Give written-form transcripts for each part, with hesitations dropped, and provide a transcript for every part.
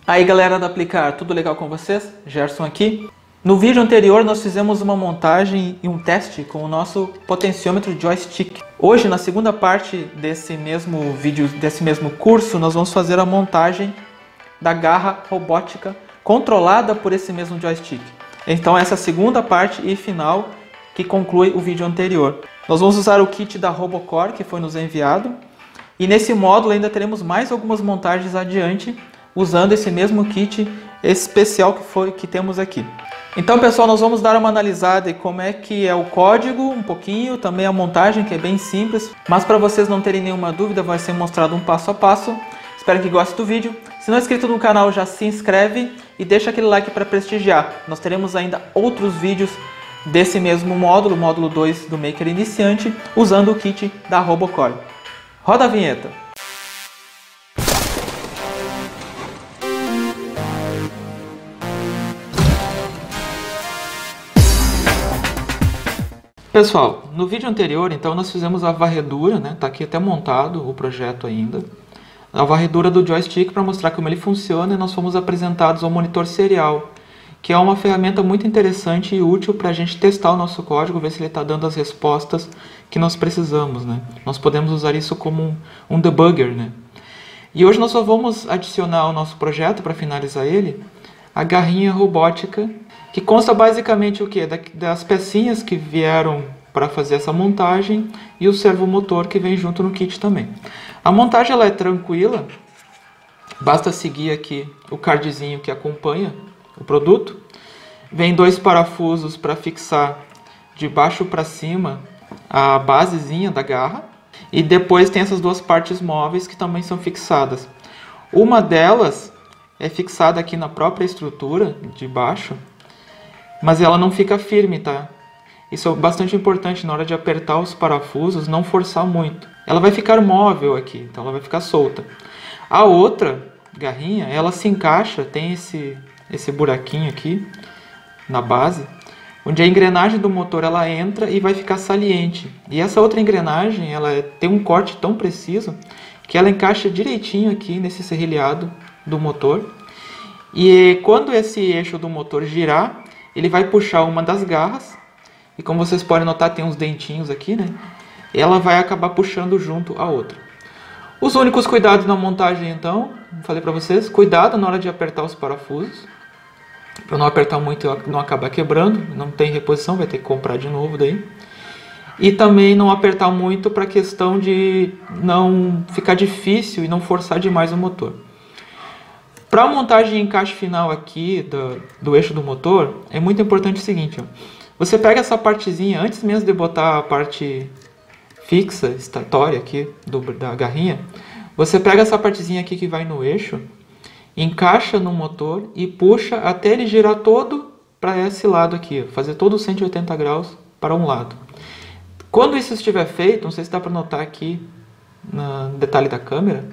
Aí galera da Aplicar, tudo legal com vocês? Gerson aqui. No vídeo anterior nós fizemos uma montagem e um teste com o nosso potenciômetro joystick. Hoje, na segunda parte desse mesmo vídeo, desse mesmo curso, nós vamos fazer a montagem da garra robótica controlada por esse mesmo joystick. Então essa é a segunda parte e final que conclui o vídeo anterior. Nós vamos usar o kit da Robocore que foi nos enviado. E nesse módulo ainda teremos mais algumas montagens adiante, usando esse mesmo kit especial que temos aqui. Então pessoal, nós vamos dar uma analisada em como é que é o código, um pouquinho, também a montagem, que é bem simples. Mas para vocês não terem nenhuma dúvida, vai ser mostrado um passo a passo. Espero que gostem do vídeo. Se não é inscrito no canal, já se inscreve e deixa aquele like para prestigiar. Nós teremos ainda outros vídeos desse mesmo módulo, módulo 2 do Maker Iniciante, usando o kit da Robocore. Roda a vinheta! Pessoal, no vídeo anterior, então, nós fizemos a varredura, né? Tá aqui até montado o projeto ainda. A varredura do joystick para mostrar como ele funciona, e nós fomos apresentados ao monitor serial, que é uma ferramenta muito interessante e útil para a gente testar o nosso código, ver se ele está dando as respostas que nós precisamos, né? Nós podemos usar isso como um debugger, né? E hoje nós só vamos adicionar ao nosso projeto, para finalizar ele, a garrinha robótica, que consta basicamente o quê? Das pecinhas que vieram para fazer essa montagem e o servomotor que vem junto no kit também. A montagem ela é tranquila, basta seguir aqui o cardzinho que acompanha o produto. Vem dois parafusos para fixar de baixo para cima a basezinha da garra. E depois tem essas duas partes móveis que também são fixadas. Uma delas é fixada aqui na própria estrutura de baixo, mas ela não fica firme, tá? Isso é bastante importante na hora de apertar os parafusos, não forçar muito. Ela vai ficar móvel aqui, então ela vai ficar solta. A outra garrinha, ela se encaixa, tem esse buraquinho aqui na base, onde a engrenagem do motor ela entra e vai ficar saliente. E essa outra engrenagem, ela tem um corte tão preciso que ela encaixa direitinho aqui nesse serrilhado do motor. E quando esse eixo do motor girar, ele vai puxar uma das garras, e como vocês podem notar, tem uns dentinhos aqui, né? Ela vai acabar puxando junto a outra. Os únicos cuidados na montagem, então, falei para vocês, cuidado na hora de apertar os parafusos, para não apertar muito e não acabar quebrando, não tem reposição, vai ter que comprar de novo daí. E também não apertar muito para a questão de não ficar difícil e não forçar demais o motor. Para a montagem e encaixe final aqui do eixo do motor, é muito importante o seguinte, ó. Você pega essa partezinha, antes mesmo de botar a parte fixa, estatória aqui da garrinha, você pega essa partezinha aqui que vai no eixo, encaixa no motor e puxa até ele girar todo para esse lado aqui, fazer todo os 180 graus para um lado. Quando isso estiver feito, não sei se dá para notar aqui no detalhe da câmera,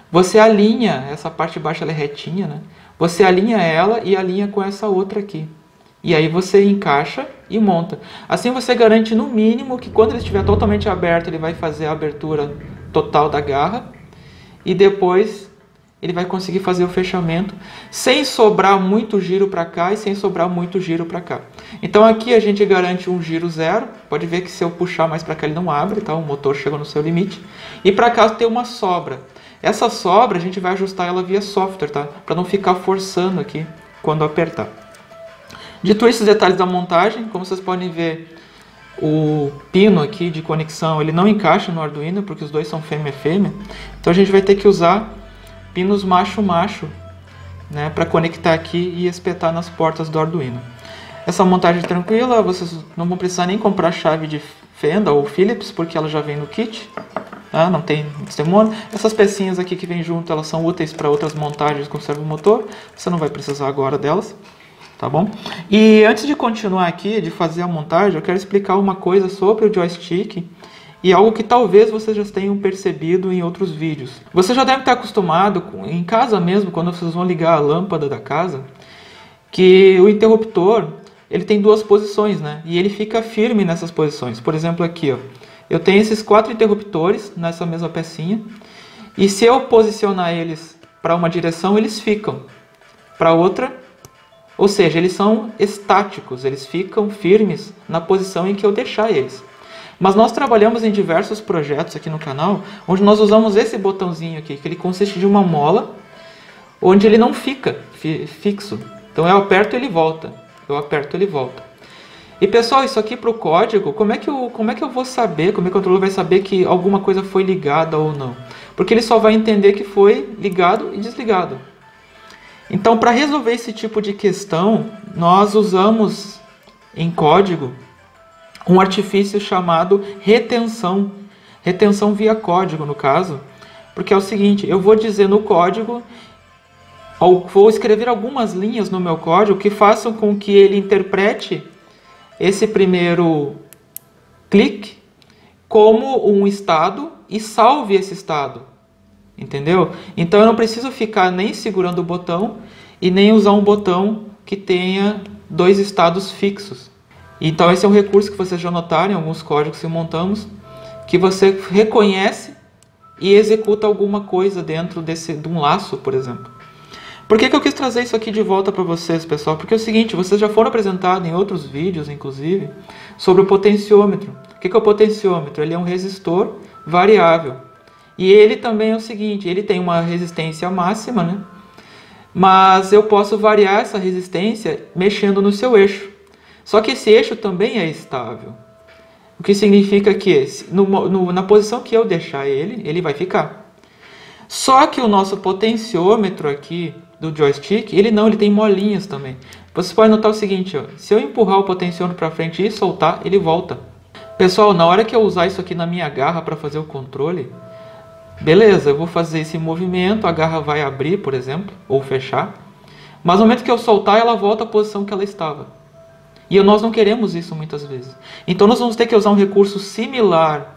você alinha, essa parte de baixo ela é retinha, né? Você alinha ela e alinha com essa outra aqui. E aí você encaixa e monta. Assim você garante no mínimo que quando ele estiver totalmente aberto, ele vai fazer a abertura total da garra. E depois ele vai conseguir fazer o fechamento sem sobrar muito giro para cá e sem sobrar muito giro para cá. Então aqui a gente garante um giro zero. Pode ver que se eu puxar mais para cá ele não abre, tá? O motor chegou no seu limite. E para cá tem uma sobra. Essa sobra a gente vai ajustar ela via software, tá? Para não ficar forçando aqui quando apertar. Dito esses detalhes da montagem, como vocês podem ver, o pino aqui de conexão ele não encaixa no Arduino, porque os dois são fêmea-fêmea. Então a gente vai ter que usar pinos macho-macho, né, para conectar aqui e espetar nas portas do Arduino. Essa montagem é tranquila, vocês não vão precisar nem comprar chave de fenda ou Phillips, porque ela já vem no kit. Tá? Não tem demora. Essas pecinhas aqui que vem junto, elas são úteis para outras montagens com servomotor. Você não vai precisar agora delas. Tá bom? E antes de continuar aqui, de fazer a montagem, eu quero explicar uma coisa sobre o joystick e algo que talvez vocês já tenham percebido em outros vídeos. Você já deve estar acostumado, em casa mesmo, quando vocês vão ligar a lâmpada da casa, que o interruptor ele tem duas posições, né? E ele fica firme nessas posições. Por exemplo, aqui, ó, eu tenho esses 4 interruptores nessa mesma pecinha, e se eu posicionar eles para uma direção, eles ficam. para outra, ou seja, eles são estáticos, eles ficam firmes na posição em que eu deixar eles. Mas nós trabalhamos em diversos projetos aqui no canal, onde nós usamos esse botãozinho aqui, que ele consiste de uma mola, onde ele não fica fixo. Então eu aperto e ele volta, eu aperto e ele volta. E pessoal, isso aqui para o código, como é que eu vou saber, como é que o controlador vai saber que alguma coisa foi ligada ou não? Porque ele só vai entender que foi ligado e desligado. Então, para resolver esse tipo de questão, nós usamos em código um artifício chamado retenção. Retenção via código, no caso. Porque é o seguinte, eu vou dizer no código, vou escrever algumas linhas no meu código que façam com que ele interprete esse primeiro clique como um estado e salve esse estado. Entendeu? Então eu não preciso ficar nem segurando o botão e nem usar um botão que tenha dois estados fixos. Então esse é um recurso que vocês já notaram em alguns códigos que montamos, que você reconhece e executa alguma coisa dentro de um laço, por exemplo. Por que eu quis trazer isso aqui de volta para vocês, pessoal? Porque é o seguinte, vocês já foram apresentados em outros vídeos, inclusive, sobre o potenciômetro. O que é o potenciômetro? Ele é um resistor variável. E ele também é o seguinte, ele tem uma resistência máxima, né? Mas eu posso variar essa resistência mexendo no seu eixo. Só que esse eixo também é estável. O que significa que na posição que eu deixar ele vai ficar. Só que o nosso potenciômetro aqui do joystick, ele tem molinhas também. Você pode notar o seguinte, ó, se eu empurrar o potenciômetro para frente e soltar, ele volta. Pessoal, na hora que eu usar isso aqui na minha garra para fazer o controle, beleza, eu vou fazer esse movimento, a garra vai abrir, por exemplo, ou fechar. Mas no momento que eu soltar, ela volta à posição que ela estava. E nós não queremos isso muitas vezes. Então nós vamos ter que usar um recurso similar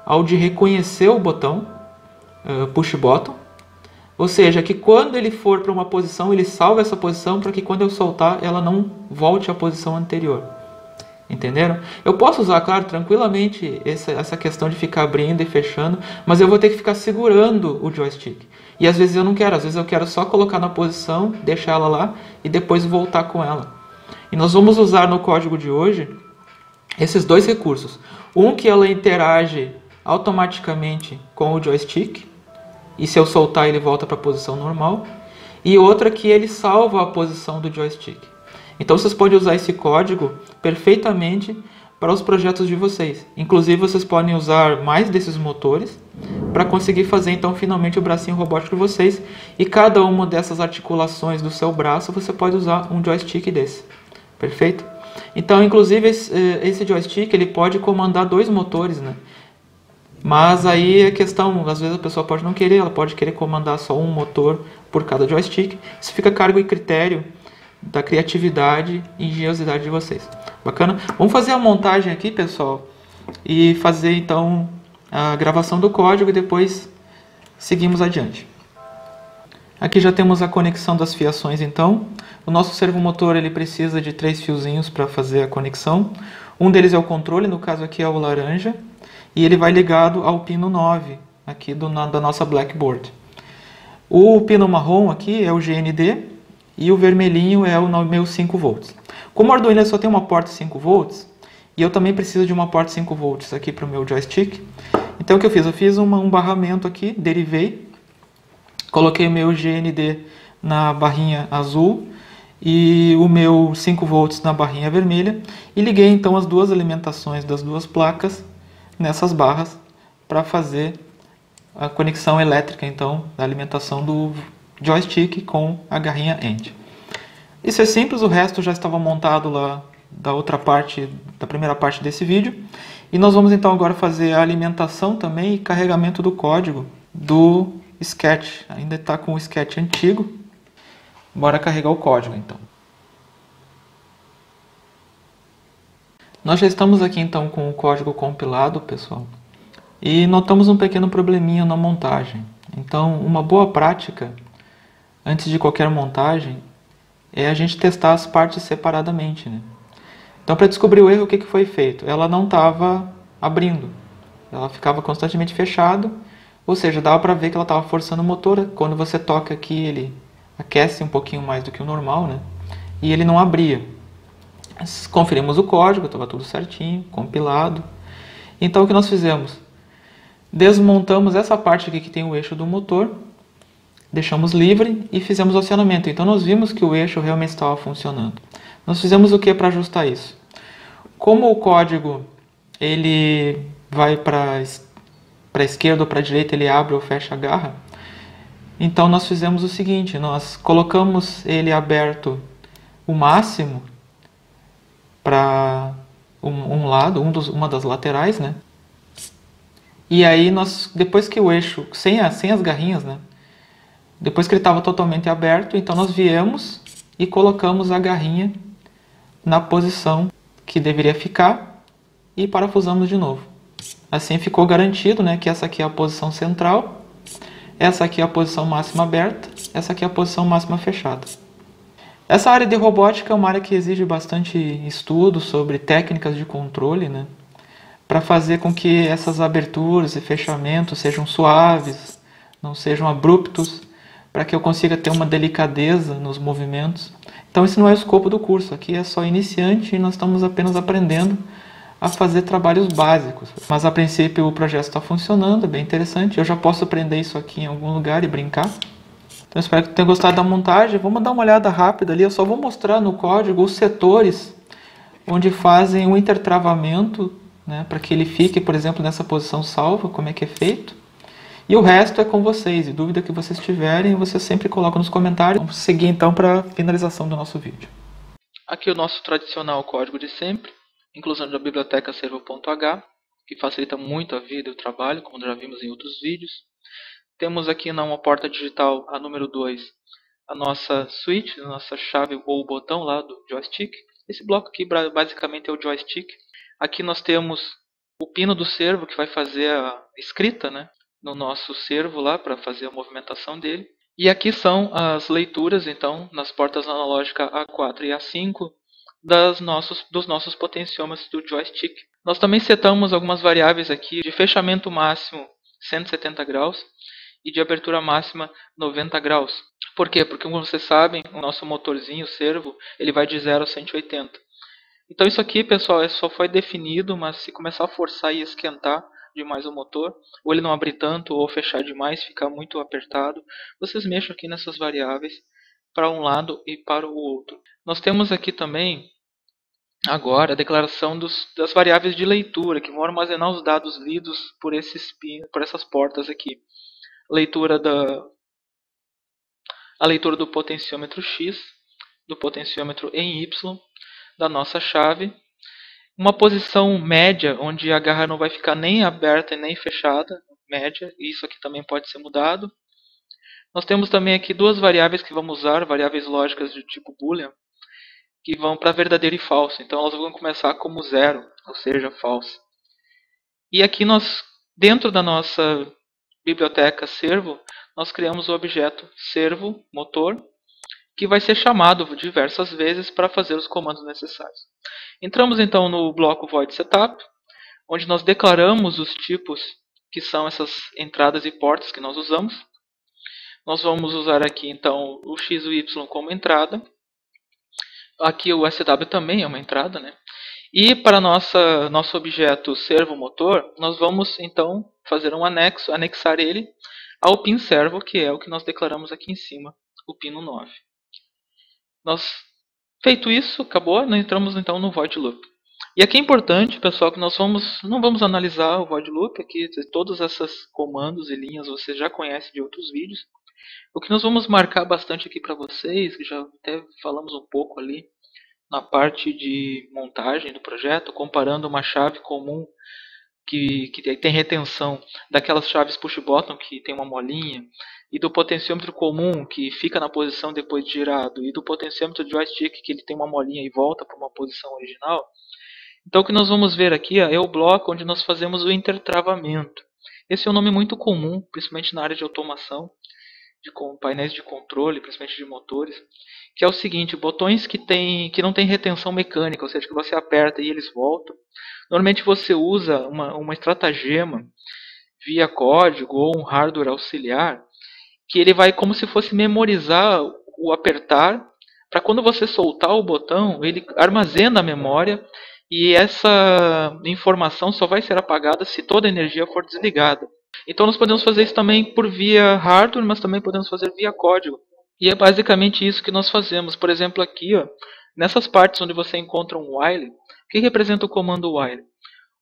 ao de reconhecer o botão, push button. Ou seja, que quando ele for para uma posição, ele salva essa posição para que quando eu soltar, ela não volte à posição anterior. Entenderam? Eu posso usar, claro, tranquilamente essa questão de ficar abrindo e fechando, mas eu vou ter que ficar segurando o joystick. E às vezes eu não quero, às vezes eu quero só colocar na posição, deixar ela lá e depois voltar com ela. E nós vamos usar no código de hoje esses dois recursos. Um que ela interage automaticamente com o joystick, e se eu soltar ele volta para a posição normal. E outra que ele salva a posição do joystick. Então vocês podem usar esse código perfeitamente para os projetos de vocês. Inclusive vocês podem usar mais desses motores para conseguir fazer então finalmente o bracinho robótico de vocês. E cada uma dessas articulações do seu braço você pode usar um joystick desse. Perfeito? Então inclusive esse joystick ele pode comandar dois motores, né? Mas aí a questão, às vezes a pessoa pode não querer, ela pode querer comandar só um motor por cada joystick. Isso fica a cargo e critério da criatividade e engenhosidade de vocês. Bacana? Vamos fazer a montagem aqui, pessoal, e fazer então a gravação do código e depois seguimos adiante. Aqui já temos a conexão das fiações então. O nosso servomotor ele precisa de 3 fiozinhos para fazer a conexão. Um deles é o controle, no caso aqui é o laranja. E ele vai ligado ao pino 9, aqui da nossa Blackboard. O pino marrom aqui é o GND e o vermelhinho é o meu 5 volts. Como o Arduino só tem uma porta 5 volts, e eu também preciso de uma porta 5 volts aqui para o meu joystick, então o que eu fiz? Eu fiz um barramento aqui, derivei, coloquei o meu GND na barrinha azul e o meu 5 volts na barrinha vermelha, e liguei então as duas alimentações das duas placas nessas barras para fazer a conexão elétrica então da alimentação do joystick com a garrinha end. Isso é simples, o resto já estava montado lá da outra parte, da primeira parte desse vídeo. E nós vamos então agora fazer a alimentação também e carregamento do código do Sketch. Ainda está com o Sketch antigo. Bora carregar o código então. Nós já estamos aqui então com o código compilado, pessoal, e notamos um pequeno probleminha na montagem. Então, uma boa prática, antes de qualquer montagem, é a gente testar as partes separadamente, né? Então, para descobrir o erro, o que foi feito? Ela não estava abrindo, ela ficava constantemente fechada, ou seja, dava para ver que ela estava forçando o motor. Quando você toca aqui, ele aquece um pouquinho mais do que o normal, né? E ele não abria. Conferimos o código, estava tudo certinho, compilado. Então o que nós fizemos? Desmontamos essa parte aqui que tem o eixo do motor, deixamos livre e fizemos o acionamento. Então nós vimos que o eixo realmente estava funcionando. Nós fizemos o que para ajustar isso? Como o código ele vai para a esquerda ou para a direita, ele abre ou fecha a garra, então nós fizemos o seguinte, nós colocamos ele aberto o máximo para um lado, uma das laterais, né? E aí nós, depois que o eixo, sem as garrinhas, né? Depois que ele estava totalmente aberto, então nós viemos e colocamos a garrinha na posição que deveria ficar e parafusamos de novo. Assim ficou garantido, né, que essa aqui é a posição central, essa aqui é a posição máxima aberta, essa aqui é a posição máxima fechada. Essa área de robótica é uma área que exige bastante estudo sobre técnicas de controle, né, para fazer com que essas aberturas e fechamentos sejam suaves, não sejam abruptos, para que eu consiga ter uma delicadeza nos movimentos. Então esse não é o escopo do curso, aqui é só iniciante e nós estamos apenas aprendendo a fazer trabalhos básicos. Mas a princípio o projeto está funcionando, é bem interessante. Eu já posso prender isso aqui em algum lugar e brincar. Então espero que tenha gostado da montagem. Vamos dar uma olhada rápida ali. Eu só vou mostrar no código os setores onde fazem o intertravamento, né, para que ele fique, por exemplo, nessa posição salva, como é que é feito. E o resto é com vocês. E dúvida que vocês tiverem, vocês sempre colocam nos comentários. Vamos seguir então para a finalização do nosso vídeo. Aqui o nosso tradicional código de sempre. Inclusão da biblioteca servo.h, que facilita muito a vida e o trabalho, como já vimos em outros vídeos. Temos aqui na uma porta digital, a número 2, a nossa switch, a nossa chave ou botão lá do joystick. Esse bloco aqui basicamente é o joystick. Aqui nós temos o pino do servo que vai fazer a escrita, né, no nosso servo lá para fazer a movimentação dele. E aqui são as leituras, então, nas portas analógicas A4 e A5, dos nossos potenciômetros do joystick. Nós também setamos algumas variáveis aqui de fechamento máximo 170 graus e de abertura máxima 90 graus. Por quê? Porque, como vocês sabem, o nosso motorzinho, o servo, ele vai de 0 a 180. Então isso aqui, pessoal, só foi definido, mas se começar a forçar e esquentar demais o motor, ou ele não abrir tanto, ou fechar demais, ficar muito apertado, vocês mexam aqui nessas variáveis para um lado e para o outro. Nós temos aqui também, agora, a declaração das variáveis de leitura, que vão armazenar os dados lidos por essas portas aqui. A leitura do potenciômetro X, do potenciômetro em Y, da nossa chave. Uma posição média, onde a garra não vai ficar nem aberta nem fechada, média, e isso aqui também pode ser mudado. Nós temos também aqui duas variáveis que vamos usar, variáveis lógicas do tipo boolean, que vão para verdadeiro e falso. Então elas vão começar como 0, ou seja, falso. E aqui nós, dentro da nossa biblioteca servo, nós criamos o objeto servo motor, que vai ser chamado diversas vezes para fazer os comandos necessários. Entramos então no bloco void setup, onde nós declaramos os tipos que são essas entradas e portas que nós usamos. Nós vamos usar aqui então o X e o Y como entrada. Aqui o SW também é uma entrada, né? E para nosso objeto servo motor, nós vamos então fazer um anexo, anexar ele ao pin servo, que é o que nós declaramos aqui em cima, o pino 9. Feito isso, acabou, nós entramos então no void loop. E aqui é importante, pessoal, que nós não vamos analisar o void loop, aqui todos esses comandos e linhas vocês já conhecem de outros vídeos. O que nós vamos marcar bastante aqui para vocês, que já até falamos um pouco ali na parte de montagem do projeto, comparando uma chave comum que tem retenção daquelas chaves push button que tem uma molinha, e do potenciômetro comum que fica na posição depois de girado, e do potenciômetro joystick que ele tem uma molinha e volta para uma posição original. Então o que nós vamos ver aqui é o bloco onde nós fazemos o intertravamento. Esse é um nome muito comum, principalmente na área de automação, com painéis de controle, principalmente de motores, que é o seguinte: botões que não tem retenção mecânica, ou seja, que você aperta e eles voltam. Normalmente você usa uma estratagema via código ou um hardware auxiliar, que ele vai como se fosse memorizar o apertar, para quando você soltar o botão, ele armazena a memória e essa informação só vai ser apagada se toda a energia for desligada. Então nós podemos fazer isso também por via hardware, mas também podemos fazer via código. E é basicamente isso que nós fazemos. Por exemplo, aqui, ó, nessas partes onde você encontra um while, o que representa o comando while?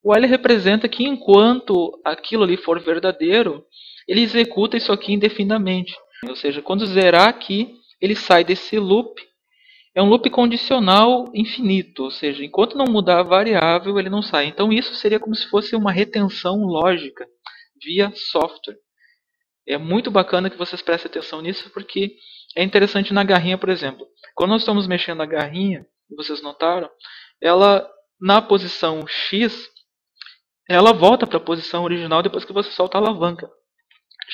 O while representa que enquanto aquilo ali for verdadeiro, ele executa isso aqui indefinidamente. Ou seja, quando zerar aqui, ele sai desse loop. É um loop condicional infinito, ou seja, enquanto não mudar a variável, ele não sai. Então isso seria como se fosse uma retenção lógica via software. É muito bacana que vocês prestem atenção nisso, porque é interessante na garrinha, por exemplo. Quando nós estamos mexendo a garrinha, vocês notaram, ela na posição X, ela volta para a posição original depois que você solta a alavanca.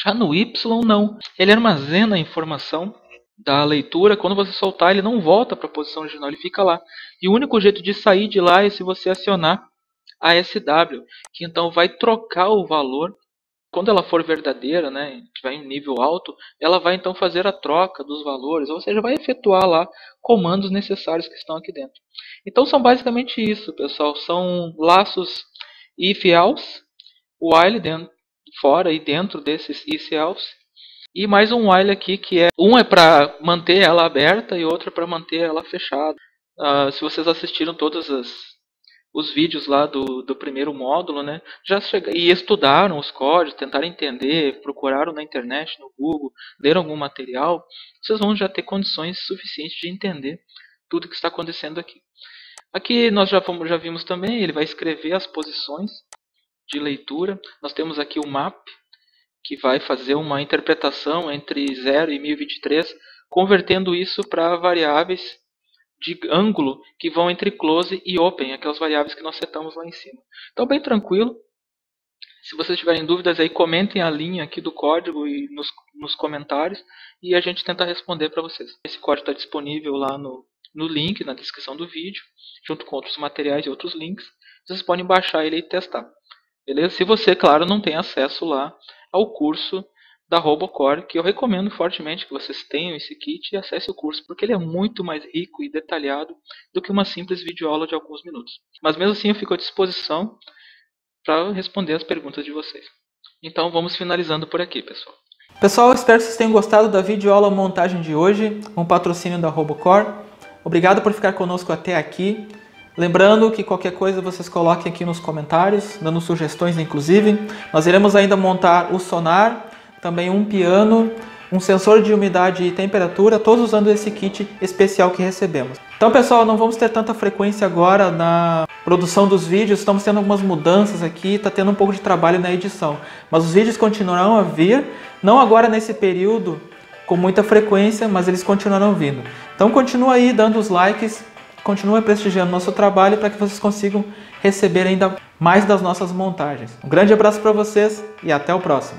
Já no Y, não. Ele armazena a informação da leitura. Quando você soltar, ele não volta para a posição original, ele fica lá. E o único jeito de sair de lá é se você acionar a SW, que então vai trocar o valor. Quando ela for verdadeira, né, tiver em nível alto, ela vai então fazer a troca dos valores, ou seja, vai efetuar lá comandos necessários que estão aqui dentro. Então são basicamente isso, pessoal. São laços if-else, while dentro, fora e dentro desses if-else, e mais um while aqui que um é para manter ela aberta e outro é para manter ela fechada. Se vocês assistiram todos os vídeos lá do primeiro módulo, né, e estudaram os códigos, tentaram entender, procuraram na internet, no Google, leram algum material, vocês vão já ter condições suficientes de entender tudo que está acontecendo aqui. Aqui nós já vimos também, ele vai escrever as posições de leitura. Nós temos aqui o map, que vai fazer uma interpretação entre 0 e 1023, convertendo isso para variáveis de ângulo que vão entre close e open, aquelas variáveis que nós setamos lá em cima. Então, bem tranquilo. Se vocês tiverem dúvidas, aí comentem a linha aqui do código e nos comentários e a gente tenta responder para vocês. Esse código está disponível lá no link, na descrição do vídeo, junto com outros materiais e outros links. Vocês podem baixar ele e testar. Beleza? Se você, claro, não tem acesso lá ao curso da RoboCore, que eu recomendo fortemente que vocês tenham esse kit e acesse o curso, porque ele é muito mais rico e detalhado do que uma simples videoaula de alguns minutos. Mas mesmo assim eu fico à disposição para responder as perguntas de vocês. Então vamos finalizando por aqui, pessoal. Pessoal, espero que vocês tenham gostado da videoaula montagem de hoje, com patrocínio da RoboCore. Obrigado por ficar conosco até aqui. Lembrando que qualquer coisa vocês coloquem aqui nos comentários, dando sugestões inclusive. Nós iremos ainda montar o sonar, também um piano, um sensor de umidade e temperatura, todos usando esse kit especial que recebemos. Então pessoal, não vamos ter tanta frequência agora na produção dos vídeos, estamos tendo algumas mudanças aqui, está tendo um pouco de trabalho na edição. Mas os vídeos continuarão a vir, não agora nesse período com muita frequência, mas eles continuarão vindo. Então continua aí dando os likes, continua prestigiando nosso trabalho para que vocês consigam receber ainda mais das nossas montagens. Um grande abraço para vocês e até o próximo.